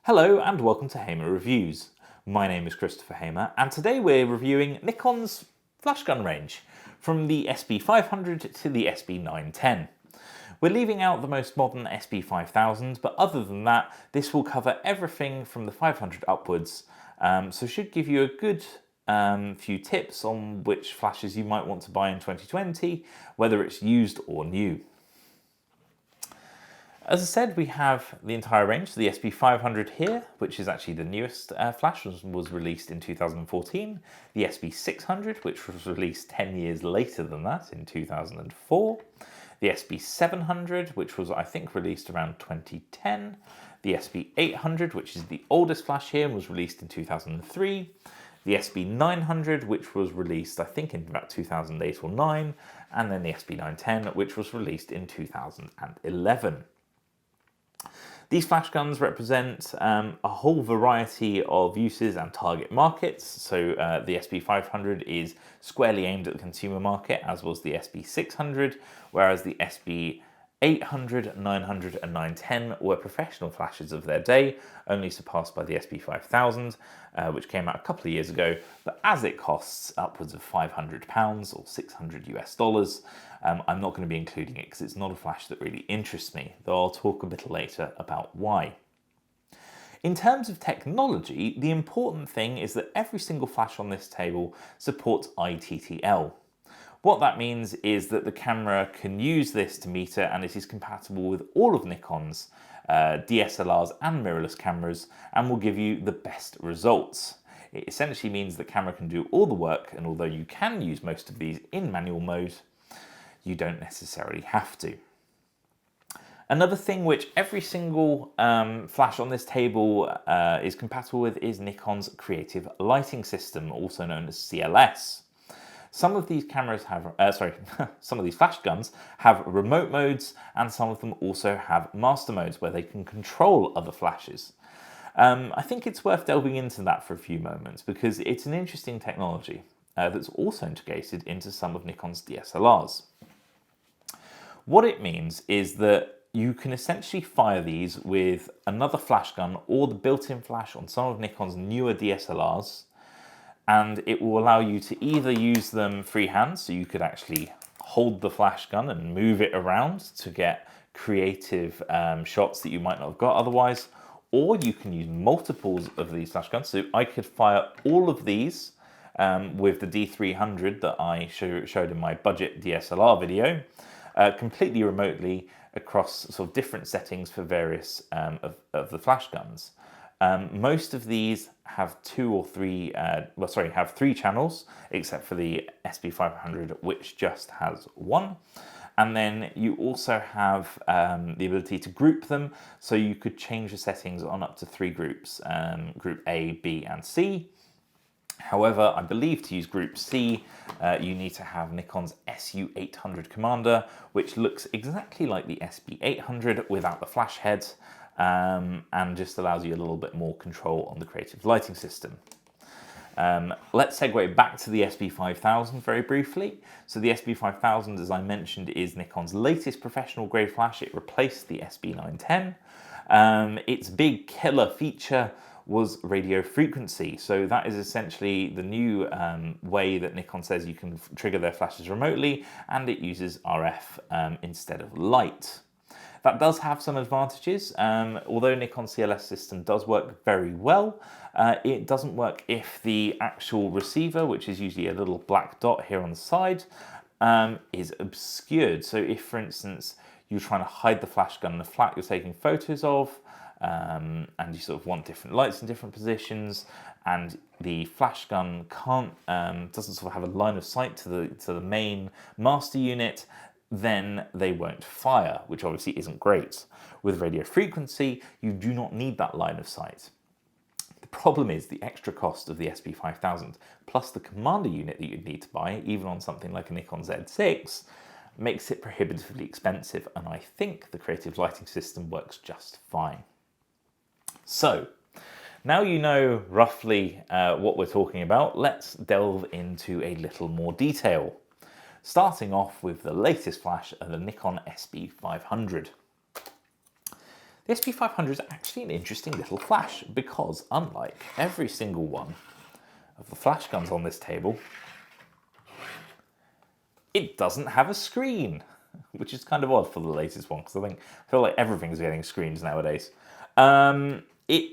Hello and welcome to Hamer Reviews. My name is Christopher Hamer and today we're reviewing Nikon's flashgun range from the SB-500 to the SB-910. We're leaving out the most modern SB-500, but other than that this will cover everything from the 500 upwards, so should give you a good few tips on which flashes you might want to buy in 2020, whether it's used or new. As I said, we have the entire range. So the SB-500 here, which is actually the newest flash, was released in 2014. The SB-600, which was released 10 years later than that in 2004. The SB-700, which was, I think, released around 2010. The SB-800, which is the oldest flash here and was released in 2003. The SB-900, which was released, I think, in about 2008 or 9. And then the SB-910, which was released in 2011. These flash guns represent a whole variety of uses and target markets. So the SB-500 is squarely aimed at the consumer market, as was the SB-600, whereas the SB-800, 900 and 910 were professional flashes of their day, only surpassed by the SB-5000, which came out a couple of years ago. But as it costs upwards of £500 or 600 US dollars, I'm not going to be including it because it's not a flash that really interests me, though I'll talk a bit later about why. In terms of technology, the important thing is that every single flash on this table supports i-TTL. What that means is that the camera can use this to meter, and it is compatible with all of Nikon's DSLRs and mirrorless cameras and will give you the best results. It essentially means the camera can do all the work, and although you can use most of these in manual mode, you don't necessarily have to. Another thing which every single flash on this table is compatible with is Nikon's creative lighting system, also known as CLS. Some of these cameras have, some of these flash guns have remote modes, and some of them also have master modes where they can control other flashes. I think it's worth delving into that for a few moments because it's an interesting technology that's also integrated into some of Nikon's DSLRs. What it means is that you can essentially fire these with another flash gun or the built-in flash on some of Nikon's newer DSLRs, and it will allow you to either use them freehand, so you could actually hold the flash gun and move it around to get creative shots that you might not have got otherwise, or you can use multiples of these flash guns. So I could fire all of these with the D300 that I showed in my budget DSLR video, completely remotely across sort of different settings for various of the flash guns. Most of these have three channels, except for the SB-500, which just has one. And then you also have the ability to group them, so you could change the settings on up to 3 groups, Group A, B, and C. However, I believe to use Group C, you need to have Nikon's SU-800 Commander, which looks exactly like the SB-800 without the flash head, and just allows you a little bit more control on the creative lighting system. Let's segue back to the SB-5000 very briefly. So the SB-5000, as I mentioned, is Nikon's latest professional grade flash. It replaced the SB-910. Its big killer feature was radio frequency. So that is essentially the new way that Nikon says you can trigger their flashes remotely, and it uses RF instead of light. That does have some advantages. Although Nikon's CLS system does work very well, it doesn't work if the actual receiver, which is usually a little black dot here on the side, is obscured. So if, for instance, you're trying to hide the flash gun in the flat you're taking photos of, and you sort of want different lights in different positions, and the flash gun doesn't sort of have a line of sight to the main master unit, then they won't fire, which obviously isn't great. With radio frequency, you do not need that line of sight. The problem is the extra cost of the SB-5000 plus the commander unit that you'd need to buy, even on something like a Nikon Z6, makes it prohibitively expensive, and I think the creative lighting system works just fine. So, now you know roughly what we're talking about, let's delve into a little more detail. Starting off with the latest flash of the Nikon SB-500. The SB-500 is actually an interesting little flash because unlike every single one of the flash guns on this table, it doesn't have a screen, which is kind of odd for the latest one because I feel like everything's getting screens nowadays. It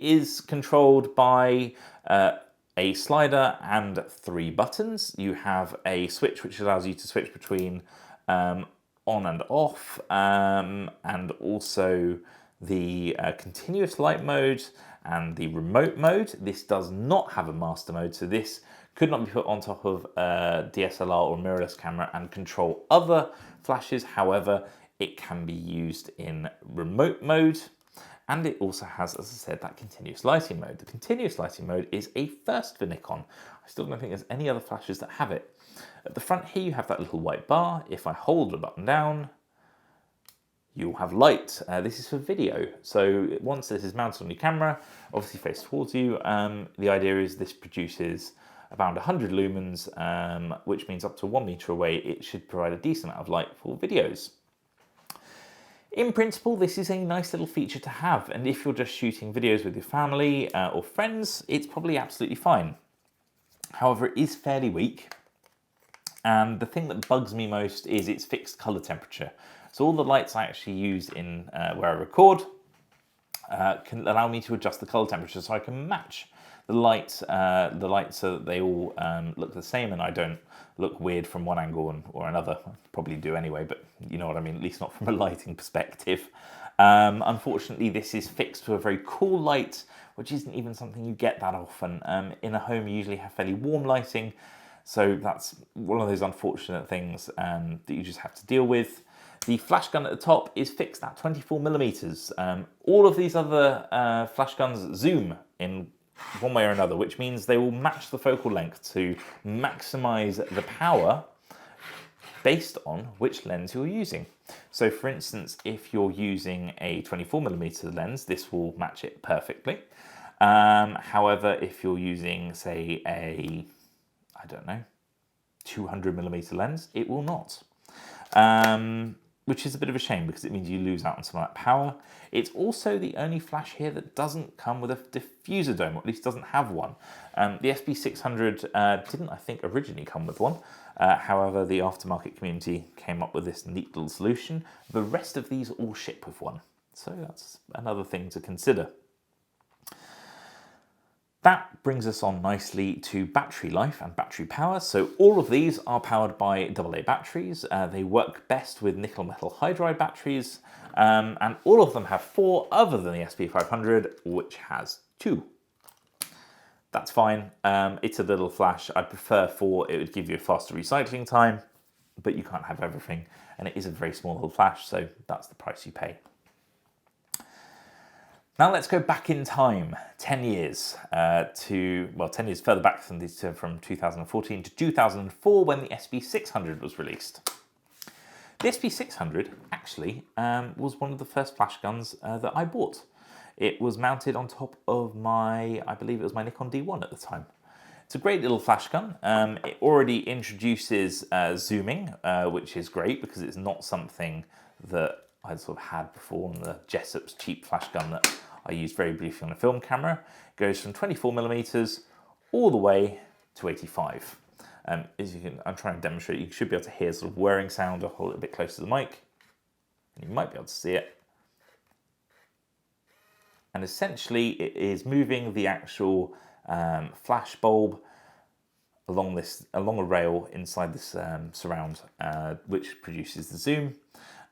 is controlled by a slider and 3 buttons. You have a switch which allows you to switch between on and off, and also the continuous light mode and the remote mode. This does not have a master mode, so this could not be put on top of a DSLR or mirrorless camera and control other flashes. However, it can be used in remote mode. And it also has, as I said, that continuous lighting mode. The continuous lighting mode is a first for Nikon. I still don't think there's any other flashes that have it. At the front here, you have that little white bar. If I hold the button down, you'll have light. This is for video. So once this is mounted on your camera, obviously faced towards you, the idea is this produces about 100 lumens, which means up to 1 meter away, it should provide a decent amount of light for videos. In principle, this is a nice little feature to have, and if you're just shooting videos with your family or friends, it's probably absolutely fine. However, it is fairly weak, and the thing that bugs me most is its fixed color temperature. So all the lights I actually use in where I record can allow me to adjust the color temperature so I can match the lights so that they all look the same and I don't look weird from one angle or another. I probably do anyway, but you know what I mean, at least not from a lighting perspective. Unfortunately, this is fixed to a very cool light, which isn't even something you get that often. In a home, you usually have fairly warm lighting, so that's one of those unfortunate things that you just have to deal with. The flash gun at the top is fixed at 24 millimeters. All of these other flash guns zoom in one way or another, which means they will match the focal length to maximize the power based on which lens you're using. So for instance, if you're using a 24 millimeter lens, this will match it perfectly. However, if you're using, say, a, I don't know, 200 millimeter lens, it will not. Which is a bit of a shame because it means you lose out on some of that power. It's also the only flash here that doesn't come with a diffuser dome, or at least doesn't have one. The SB-600 didn't, I think, originally come with one. However, the aftermarket community came up with this neat little solution. The rest of these all ship with one. So that's another thing to consider. That brings us on nicely to battery life and battery power. So all of these are powered by AA batteries. They work best with nickel metal hydride batteries, and all of them have 4 other than the SB-500, which has 2. That's fine. It's a little flash. I'd prefer 4. It would give you a faster recycling time, but you can't have everything. And it is a very small little flash, so that's the price you pay. Now let's go back in time, 10 years, 10 years further back than these, from 2014 to 2004 when the SB-600 was released. The SB-600 actually was one of the first flash guns that I bought. It was mounted on top of my, I believe it was my Nikon D1 at the time. It's a great little flash gun. It already introduces zooming, which is great because it's not something that I'd sort of had before on the Jessup's cheap flash gun that I used very briefly on a film camera. It goes from 24 millimeters all the way to 85. As you can, I'm trying to demonstrate, you should be able to hear sort of whirring sound. I'll hold it a bit closer to the mic, and you might be able to see it. And essentially, it is moving the actual flash bulb along a rail inside this surround, which produces the zoom.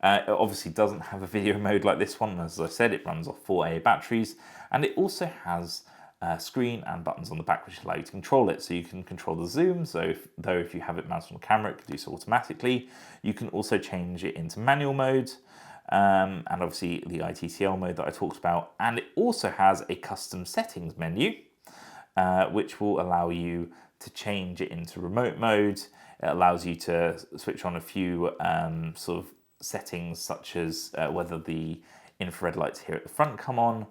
It obviously doesn't have a video mode like this one. As I said, it runs off 4 AA batteries, and it also has a screen and buttons on the back which allow you to control it. So you can control the zoom, so if you have it mounted on camera, it can do so automatically. You can also change it into manual mode, and obviously the i-TTL mode that I talked about. And it also has a custom settings menu, which will allow you to change it into remote mode. It allows you to switch on a few sort of settings, such as whether the infrared lights here at the front come on.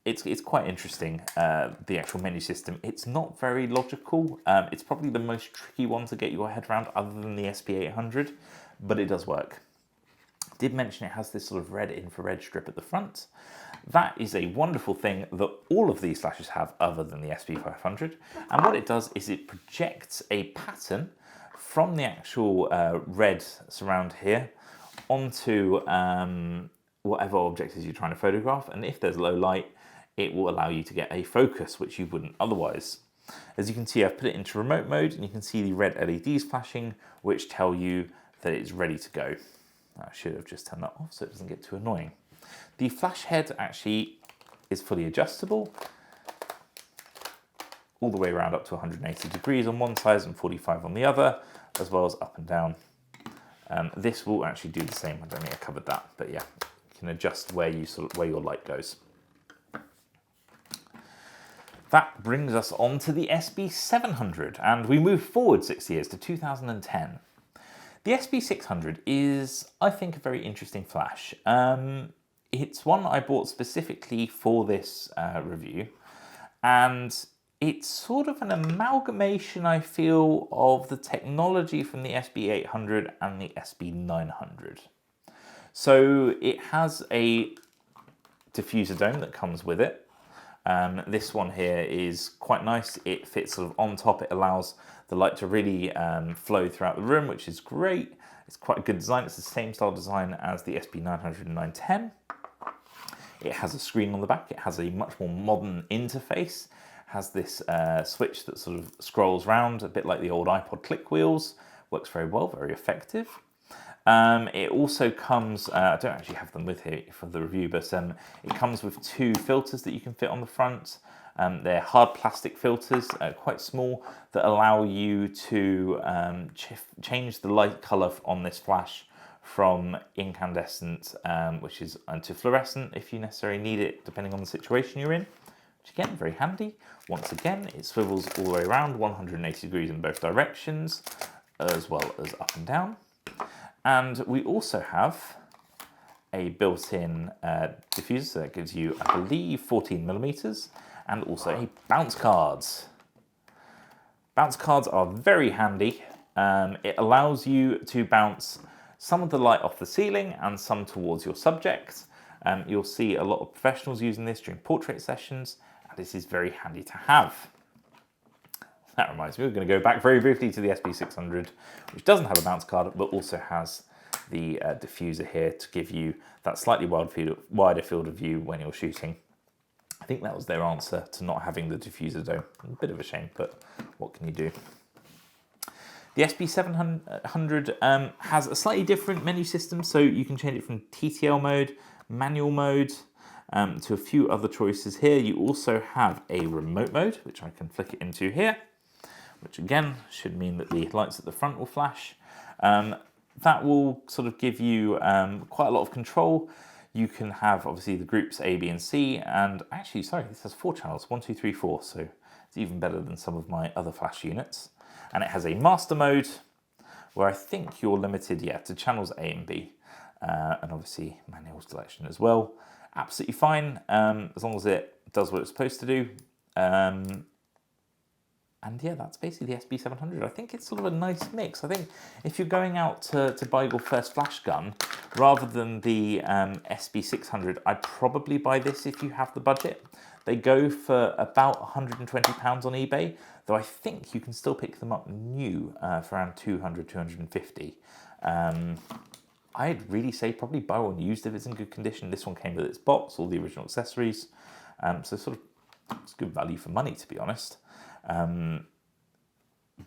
It's quite interesting, the actual menu system. It's not very logical. It's probably the most tricky one to get your head around other than the SB-800, but it does work. Did mention it has this sort of red infrared strip at the front. That is a wonderful thing that all of these flashes have other than the SB-500. And what it does is it projects a pattern from the actual red surround here onto whatever object it is you're trying to photograph. And if there's low light, it will allow you to get a focus, which you wouldn't otherwise. As you can see, I've put it into remote mode and you can see the red LEDs flashing, which tell you that it's ready to go. I should have just turned that off so it doesn't get too annoying. The flash head actually is fully adjustable, all the way around up to 180 degrees on one side and 45 on the other, as well as up and down. This will actually do the same. I don't think I covered that, but yeah, you can adjust where your light goes. That brings us on to the SB-700, and we move forward 6 years to 2010. The SB-600 is, I think, a very interesting flash. It's one I bought specifically for this review, and it's sort of an amalgamation, I feel, of the technology from the SB-800 and the SB-900. So it has a diffuser dome that comes with it. This one here is quite nice. It fits sort of on top. It allows the light to really flow throughout the room, which is great. It's quite a good design. It's the same style design as the SB-900 and 910. It has a screen on the back. It has a much more modern interface. It has this switch that sort of scrolls around, a bit like the old iPod click wheels. Works very well, very effective. It also comes, I don't actually have them with here for the review, but it comes with 2 filters that you can fit on the front. They're hard plastic filters, quite small, that allow you to change the light color on this flash from incandescent, which is, to fluorescent if you necessarily need it, depending on the situation you're in. Which again, very handy. Once again, it swivels all the way around 180 degrees in both directions, as well as up and down. And we also have a built-in diffuser, so that gives you, I believe, 14mm, and also a bounce cards. Bounce cards are very handy. It allows you to bounce some of the light off the ceiling and some towards your subject. You'll see a lot of professionals using this during portrait sessions, and this is very handy to have. That reminds me, we're going to go back very briefly to the SB-600, which doesn't have a bounce card, but also has the diffuser here to give you that slightly wider field of view when you're shooting. I think that was their answer to not having the diffuser dome. A bit of a shame, but what can you do? The SB-700 has a slightly different menu system, so you can change it from TTL mode, manual mode, to a few other choices here. You also have a remote mode, which I can flick it into here, which again should mean that the lights at the front will flash. That will sort of give you quite a lot of control. You can have obviously the groups A, B, and C, and actually, sorry, this has 4 channels, 1, 2, 3, 4, so it's even better than some of my other flash units. And it has a master mode where I think you're limited, yeah, to channels A and B, and obviously manual selection as well. Absolutely fine, as long as it does what it's supposed to do. And yeah, that's basically the SB-700. I think it's sort of a nice mix. I think if you're going out to buy your first flash gun, rather than the SB-600, I'd probably buy this if you have the budget. They go for about £120 on eBay, though I think you can still pick them up new for around 200, 250. I'd really say probably buy one used if it's in good condition. This one came with its box, all the original accessories. So sort of, it's good value for money, to be honest. The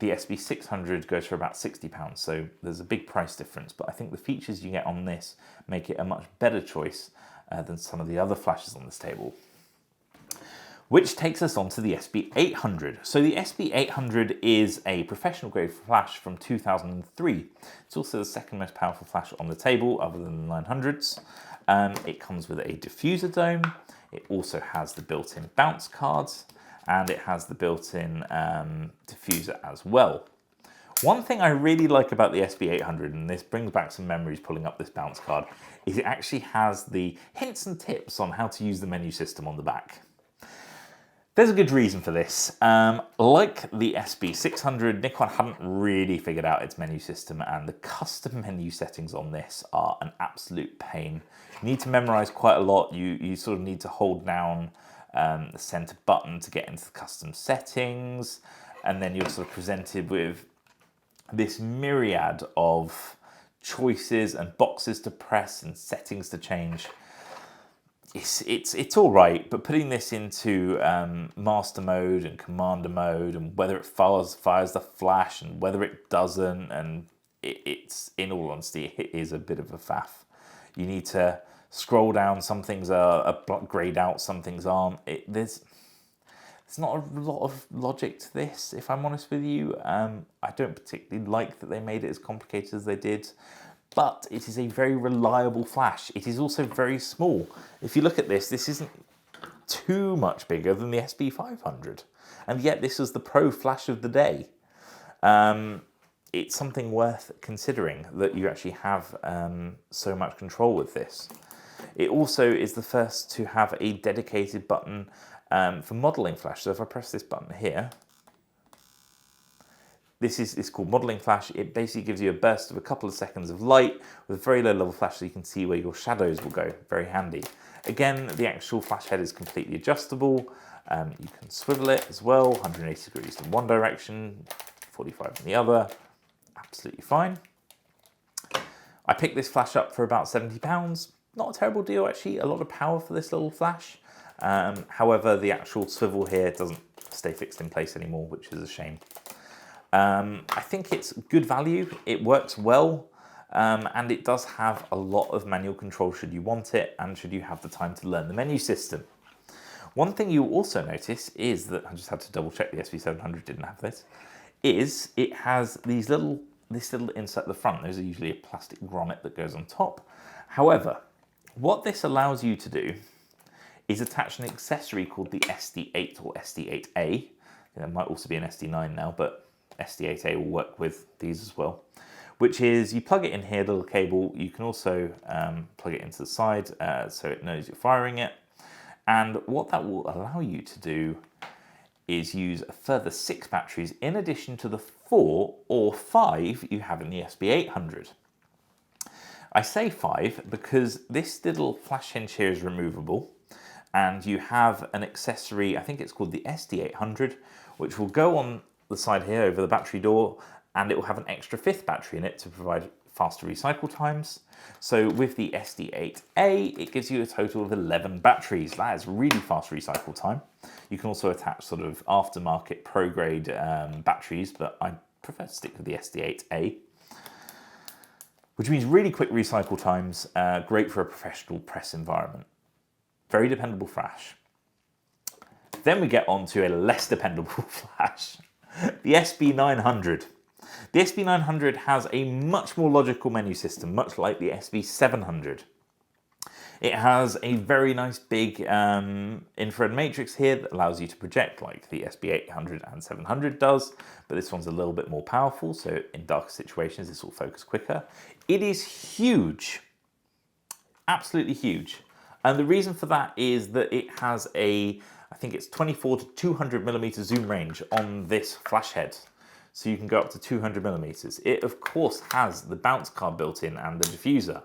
SB-600 goes for about £60, so there's a big price difference, but I think the features you get on this make it a much better choice than some of the other flashes on this table. Which takes us on to the SB-800. So the SB-800 is a professional grade flash from 2003. It's also the second most powerful flash on the table, other than the 900s. It comes with a diffuser dome. It also has the built-in bounce cards, and it has the built-in diffuser as well. One thing I really like about the SB-800, and this brings back some memories pulling up this bounce card, is it actually has the hints and tips on how to use the menu system on the back. There's a good reason for this. Like the SB-600, Nikon hadn't really figured out its menu system, and the custom menu settings on this are an absolute pain. You need to memorize quite a lot. You sort of need to hold down the center button to get into the custom settings, and then you're sort of presented with this myriad of choices and boxes to press and settings to change. It's all right, but putting this into master mode and commander mode, and whether it fires the flash and whether it doesn't, and it's, in all honesty, it is a bit of a faff. You need to scroll down. Some things are grayed out, some things aren't. There's not a lot of logic to this, if I'm honest with you. I don't particularly like that they made it as complicated as they did, but it is a very reliable flash. It is also very small. If you look at this, this isn't too much bigger than the SB-500, and yet this was the pro flash of the day. It's something worth considering that you actually have so much control with this. It also is the first to have a dedicated button for modeling flash. So if I press this button here, this is called modeling flash. It basically gives you a burst of a couple of seconds of light with a very low level flash, so you can see where your shadows will go. Very handy. Again, the actual flash head is completely adjustable. You can swivel it as well, 180 degrees in one direction, 45 in the other. Absolutely fine. I picked this flash up for about £70. Not a terrible deal, actually. A lot of power for this little flash. However, the actual swivel here doesn't stay fixed in place anymore, which is a shame. I think it's good value. It works well, and it does have a lot of manual control should you want it, and should you have the time to learn the menu system. One thing you'll also notice is that, I just had to double check the SB-700 didn't have this, is it has this little insert at the front. There's usually a plastic grommet that goes on top. However, what this allows you to do is attach an accessory called the SD8 or SD8A. There might also be an SD9 now, but SD8A will work with these as well, which is you plug it in here, the little cable. You can also plug it into the side so it knows you're firing it. And what that will allow you to do is use a further 6 batteries in addition to the 4 or 5 you have in the SB-800. I say 5 because this little flash hinge here is removable, and you have an accessory, I think it's called the SD-800, which will go on the side here over the battery door, and it will have an extra 5th battery in it to provide faster recycle times. So with the SD8A, it gives you a total of 11 batteries. That is really fast recycle time. You can also attach sort of aftermarket pro grade batteries, but I prefer to stick with the SD8A, which means really quick recycle times, great for a professional press environment. Very dependable flash. Then we get on to a less dependable flash, the SB-900. The SB-900 has a much more logical menu system, much like the SB-700. It has a very nice big infrared matrix here that allows you to project like the SB-800 and 700 does, but this one's a little bit more powerful, so in darker situations this will focus quicker. It is huge, absolutely huge. And the reason for that is that it has a, I think it's 24 to 200 millimeter zoom range on this flash head. So you can go up to 200 millimeters. It of course has the bounce card built in and the diffuser.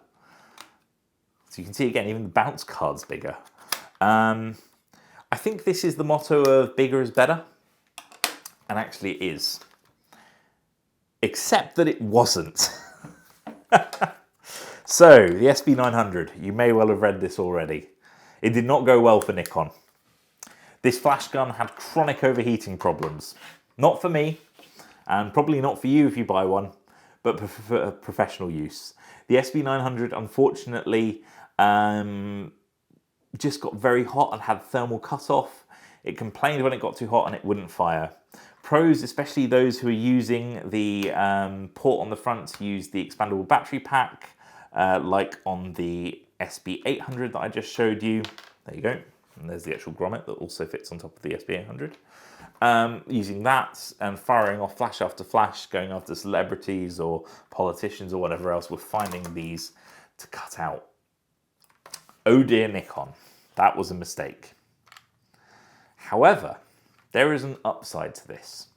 So you can see again, even the bounce card's bigger. I think this is the motto of bigger is better. And actually it is. Except that it wasn't. So, the SB-900, you may well have read this already. It did not go well for Nikon. This flash gun had chronic overheating problems. Not for me, and probably not for you if you buy one, but for professional use. The SB-900, unfortunately, just got very hot and had thermal cutoff. It complained when it got too hot and it wouldn't fire. Pros, especially those who are using the port on the front to use the expandable battery pack, like on the SB-800 that I just showed you. There you go. And there's the actual grommet that also fits on top of the SB-800. Using that and firing off flash after flash, going after celebrities or politicians or whatever else, we're finding these to cut out. Oh dear Nikon, that was a mistake. However, there is an upside to this.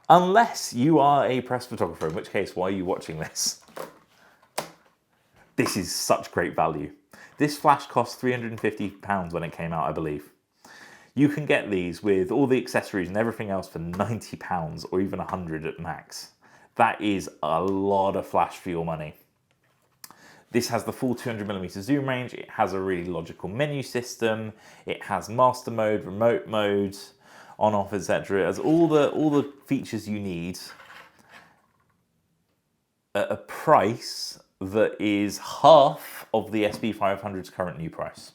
Unless you are a press photographer, in which case, why are you watching this? This is such great value. This flash cost £350 when it came out, I believe. You can get these with all the accessories and everything else for £90 or even £100 at max. That is a lot of flash for your money. This has the full 200mm zoom range. It has a really logical menu system. It has master mode, remote mode, on, off, etc. It has all the features you need at a price that is half of the SB-500's current new price.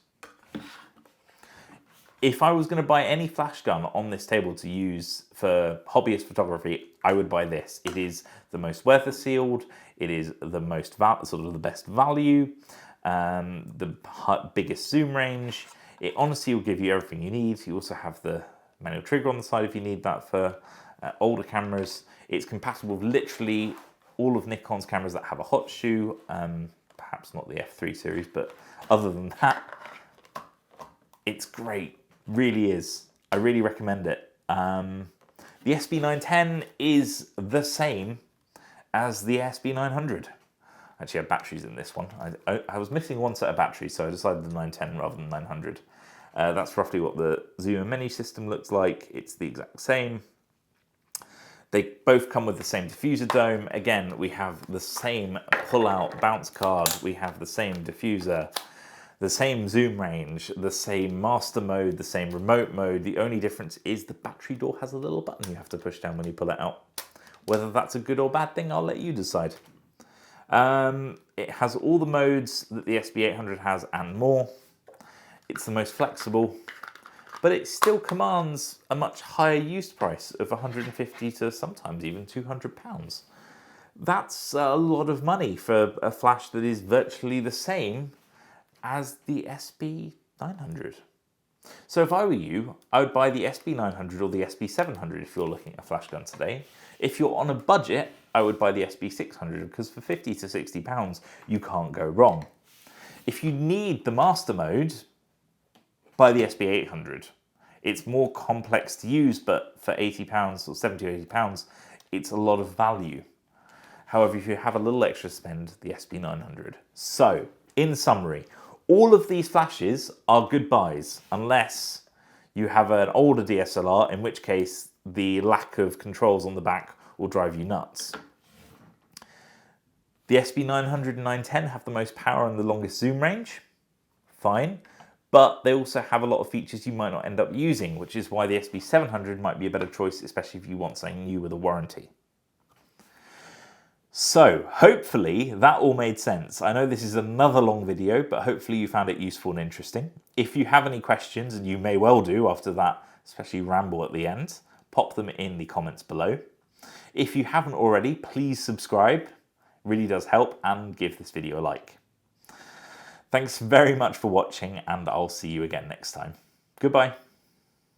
If I was going to buy any flash gun on this table to use for hobbyist photography, I would buy this. It is the most weather sealed. It is the most sort of the best value, the biggest zoom range. It honestly will give you everything you need. You also have the manual trigger on the side if you need that for older cameras. It's compatible with literally all of Nikon's cameras that have a hot shoe, perhaps not the F3 series, but other than that, it's great. Really is. I really recommend it. The SB-910 is the same as the SB-900. Actually, I have batteries in this one. I was missing one set of batteries, so I decided the 910 rather than 900. That's roughly what the zoom and menu system looks like. It's the exact same. They both come with the same diffuser dome. Again, we have the same pull-out bounce card. We have the same diffuser, the same zoom range, the same master mode, the same remote mode. The only difference is the battery door has a little button you have to push down when you pull it out. Whether that's a good or bad thing, I'll let you decide. It has all the modes that the SB-800 has and more. It's the most flexible, but it still commands a much higher used price of £150 to sometimes even £200. That's a lot of money for a flash that is virtually the same as the SB-900. So if I were you, I would buy the SB-900 or the SB-700 if you're looking at a flash gun today. If you're on a budget, I would buy the SB-600 because for £50 to £60, you can't go wrong. If you need the master mode, buy the SB-800. It's more complex to use, but for £80 or £70 or £80, it's a lot of value. However, if you have a little extra spend, the SB-900. So, in summary, all of these flashes are good buys, unless you have an older DSLR, in which case the lack of controls on the back will drive you nuts. The SB-900 and 910 have the most power and the longest zoom range. Fine. But they also have a lot of features you might not end up using, which is why the SB-700 might be a better choice, especially if you want something new with a warranty. So, hopefully that all made sense. I know this is another long video, but hopefully you found it useful and interesting. If you have any questions, and you may well do after that, especially ramble at the end, pop them in the comments below. If you haven't already, please subscribe. It really does help, and give this video a like. Thanks very much for watching, and I'll see you again next time. Goodbye.